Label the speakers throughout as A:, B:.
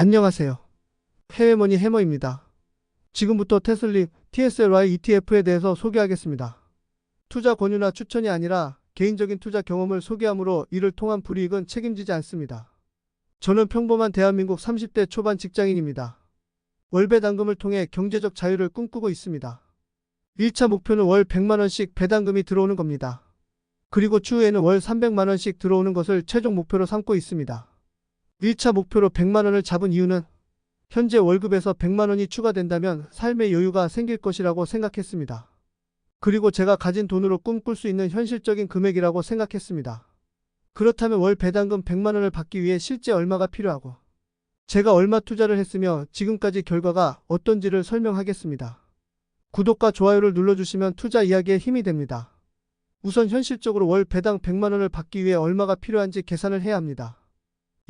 A: 안녕하세요. 해외머니 해머입니다. 지금부터 테슬리 TSLY ETF에 대해서 소개하겠습니다. 투자 권유나 추천이 아니라 개인적인 투자 경험을 소개하므로 이를 통한 불이익은 책임지지 않습니다. 저는 평범한 대한민국 30대 초반 직장인입니다. 월배당금을 통해 경제적 자유를 꿈꾸고 있습니다. 1차 목표는 월 100만원씩 배당금이 들어오는 겁니다. 그리고 추후에는 월 300만원씩 들어오는 것을 최종 목표로 삼고 있습니다. 1차 목표로 100만원을 잡은 이유는 현재 월급에서 100만원이 추가된다면 삶의 여유가 생길 것이라고 생각했습니다. 그리고 제가 가진 돈으로 꿈꿀 수 있는 현실적인 금액이라고 생각했습니다. 그렇다면 월 배당금 100만원을 받기 위해 실제 얼마가 필요하고 제가 얼마 투자를 했으며 지금까지 결과가 어떤지를 설명하겠습니다. 구독과 좋아요를 눌러주시면 투자 이야기에 힘이 됩니다. 우선 현실적으로 월 배당 100만원을 받기 위해 얼마가 필요한지 계산을 해야 합니다.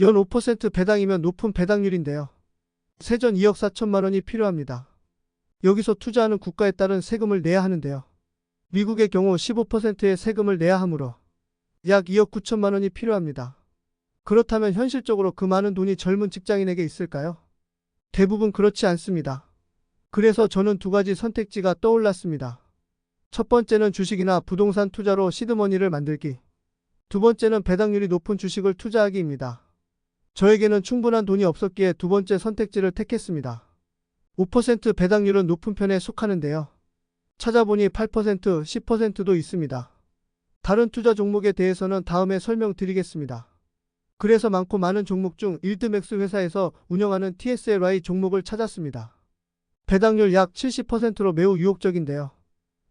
A: 연 5% 배당이면 높은 배당률인데요. 세전 2억 4천만원이 필요합니다. 여기서 투자하는 국가에 따른 세금을 내야 하는데요. 미국의 경우 15%의 세금을 내야 하므로 약 2억 9천만원이 필요합니다. 그렇다면 현실적으로 그 많은 돈이 젊은 직장인에게 있을까요? 대부분 그렇지 않습니다. 그래서 저는 두 가지 선택지가 떠올랐습니다. 첫 번째는 주식이나 부동산 투자로 시드머니를 만들기. 두 번째는 배당률이 높은 주식을 투자하기입니다. 저에게는 충분한 돈이 없었기에 두 번째 선택지를 택했습니다. 5% 배당률은 높은 편에 속하는데요. 찾아보니 8%, 10%도 있습니다. 다른 투자 종목에 대해서는 다음에 설명드리겠습니다. 그래서 많고 많은 종목 중 일드맥스 회사에서 운영하는 TSLY 종목을 찾았습니다. 배당률 약 70%로 매우 유혹적인데요.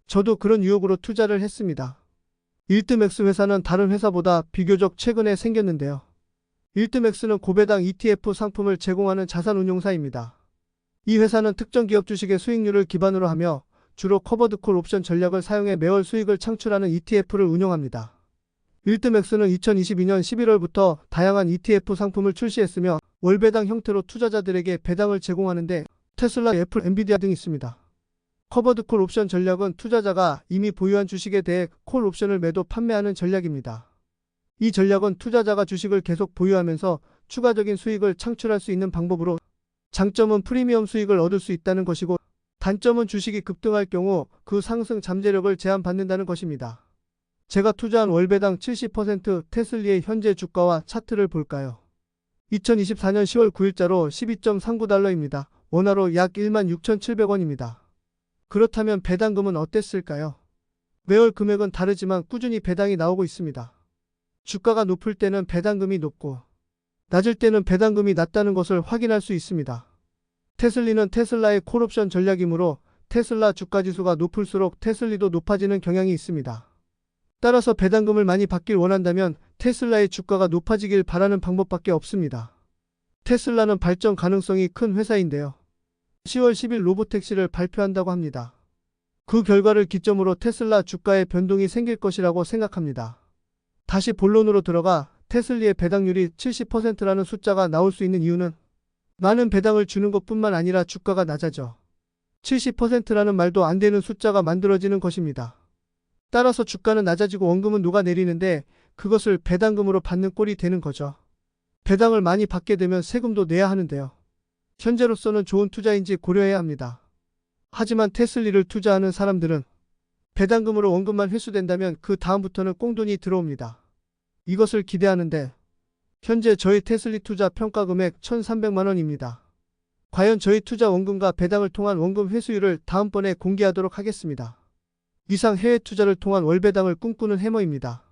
A: 저도 그런 유혹으로 투자를 했습니다. 일드맥스 회사는 다른 회사보다 비교적 최근에 생겼는데요. 일드맥스는 고배당 ETF 상품을 제공하는 자산운용사입니다. 이 회사는 특정 기업 주식의 수익률을 기반으로 하며 주로 커버드콜 옵션 전략을 사용해 매월 수익을 창출하는 ETF를 운영합니다. 일드맥스는 2022년 11월부터 다양한 ETF 상품을 출시했으며 월배당 형태로 투자자들에게 배당을 제공하는데 테슬라, 애플, 엔비디아 등이 있습니다. 커버드콜 옵션 전략은 투자자가 이미 보유한 주식에 대해 콜 옵션을 매도 판매하는 전략입니다. 이 전략은 투자자가 주식을 계속 보유하면서 추가적인 수익을 창출할 수 있는 방법으로 장점은 프리미엄 수익을 얻을 수 있다는 것이고 단점은 주식이 급등할 경우 그 상승 잠재력을 제한받는다는 것입니다. 제가 투자한 월배당 70% 테슬리의 현재 주가와 차트를 볼까요? 2024년 10월 9일자로 12.39달러입니다. 원화로 약 16,700원입니다. 그렇다면 배당금은 어땠을까요? 매월 금액은 다르지만 꾸준히 배당이 나오고 있습니다. 주가가 높을 때는 배당금이 높고 낮을 때는 배당금이 낮다는 것을 확인할 수 있습니다. 테슬리는 테슬라의 콜옵션 전략이므로 테슬라 주가지수가 높을수록 테슬리도 높아지는 경향이 있습니다. 따라서 배당금을 많이 받길 원한다면 테슬라의 주가가 높아지길 바라는 방법밖에 없습니다. 테슬라는 발전 가능성이 큰 회사인데요. 10월 10일 로보택시를 발표한다고 합니다. 그 결과를 기점으로 테슬라 주가에 변동이 생길 것이라고 생각합니다. 다시 본론으로 들어가 테슬리의 배당률이 70%라는 숫자가 나올 수 있는 이유는 많은 배당을 주는 것뿐만 아니라 주가가 낮아져 70%라는 말도 안 되는 숫자가 만들어지는 것입니다. 따라서 주가는 낮아지고 원금은 녹아내리는데 그것을 배당금으로 받는 꼴이 되는 거죠. 배당을 많이 받게 되면 세금도 내야 하는데요. 현재로서는 좋은 투자인지 고려해야 합니다. 하지만 테슬리를 투자하는 사람들은 배당금으로 원금만 회수된다면 그 다음부터는 꽁돈이 들어옵니다. 이것을 기대하는데 현재 저희 테슬리 투자 평가 금액 1,300만원입니다. 과연 저희 투자 원금과 배당을 통한 원금 회수율을 다음번에 공개하도록 하겠습니다. 이상 해외 투자를 통한 월배당을 꿈꾸는 해머입니다.